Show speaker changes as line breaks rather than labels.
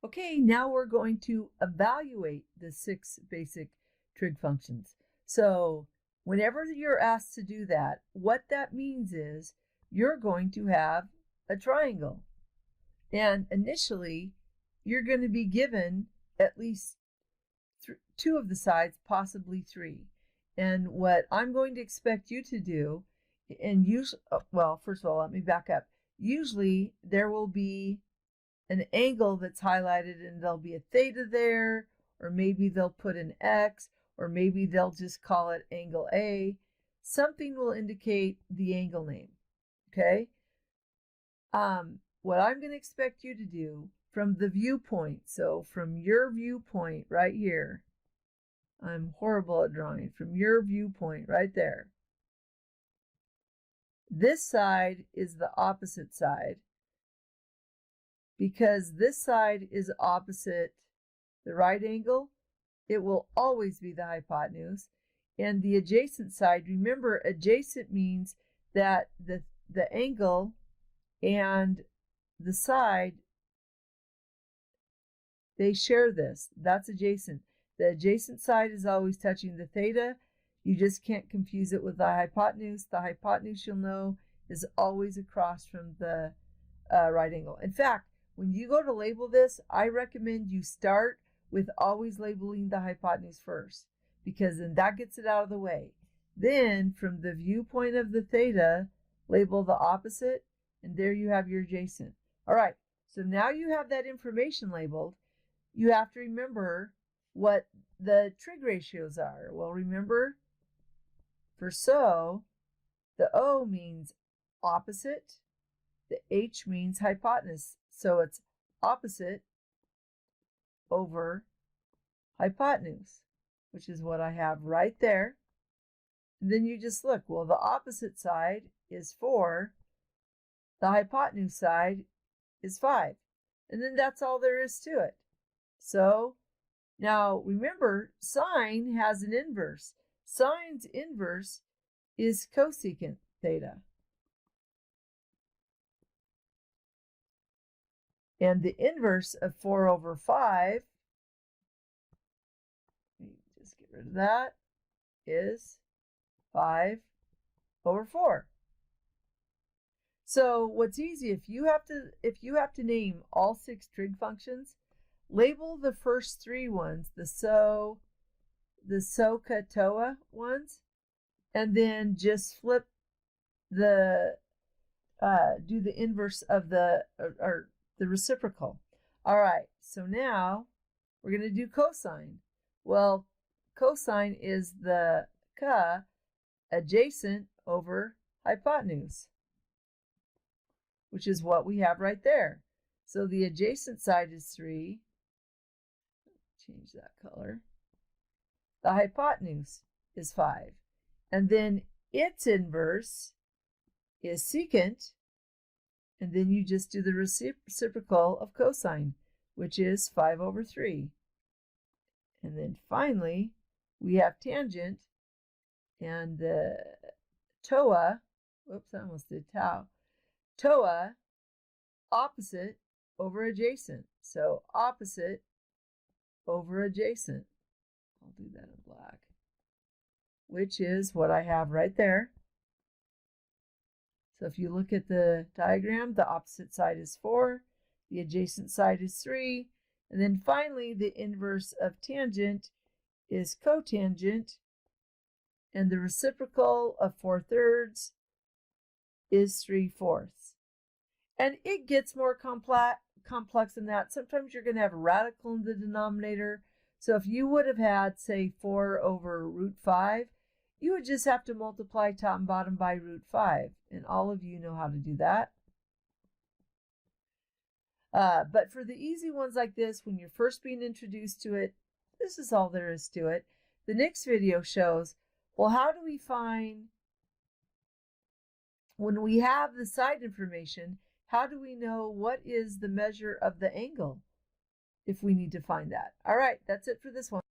Okay, now we're going to evaluate the 6 basic trig functions. So whenever you're asked to do that, what that means is you're going to have a triangle. And initially, you're going to be given at least 2 of the sides, possibly 3. And what I'm going to expect you to do, and usually, well, first of all, let me back up. Usually there will be an angle that's highlighted and there'll be a theta there, or maybe they'll put an X, or maybe they'll just call it angle A. Something will indicate the angle name, okay? What I'm going to expect you to do from the viewpoint, so from your viewpoint right here, I'm horrible at drawing, from your viewpoint right there, this side is the opposite side. Because this side is opposite the right angle, it will always be the hypotenuse. And the adjacent side, remember, adjacent means that the angle and the side, they share this. That's adjacent. The adjacent side is always touching the theta. You just can't confuse it with the hypotenuse. The hypotenuse, you'll know, is always across from the right angle. In fact, when you go to label this, I recommend you start with always labeling the hypotenuse first, because then that gets it out of the way. Then, from the viewpoint of the theta, label the opposite, and there you have your adjacent. All right, so now you have that information labeled. You have to remember what the trig ratios are. Well, remember, for so, the O means opposite, the H means hypotenuse. So it's opposite over hypotenuse, which is what I have right there. And then you just look, well, the opposite side is 4, the hypotenuse side is 5. And then that's all there is to it. So now remember, sine has an inverse. Sine's inverse is cosecant theta. And the inverse of 4 over 5, let me just get rid of that, is 5 over 4. So what's easy, if you have to name all 6 trig functions, label the first 3 ones, the SOHCAHTOA ones, and then just flip the do the inverse of the reciprocal. All right, so now we're going to do cosine. Well, cosine is the adjacent over hypotenuse, which is what we have right there. So the adjacent side is 3. Change that color. The hypotenuse is 5. And then its inverse is secant. And then you just do the reciprocal of cosine, which is 5 over 3. And then finally, we have tangent, and the TOA, whoops, I almost did tau. TOA, opposite over adjacent. So opposite over adjacent. I'll do that in black, which is what I have right there. So if you look at the diagram, the opposite side is 4, the adjacent side is 3, and then finally the inverse of tangent is cotangent, and the reciprocal of 4/3 is 3/4. And it gets more complex than that. Sometimes you're going to have a radical in the denominator. So if you would have had, say, 4 over root 5, you would just have to multiply top and bottom by root 5. And all of you know how to do that. But for the easy ones like this, when you're first being introduced to it, this is all there is to it. The next video shows, well, how do we find, when we have the side information, how do we know what is the measure of the angle if we need to find that? All right, that's it for this one.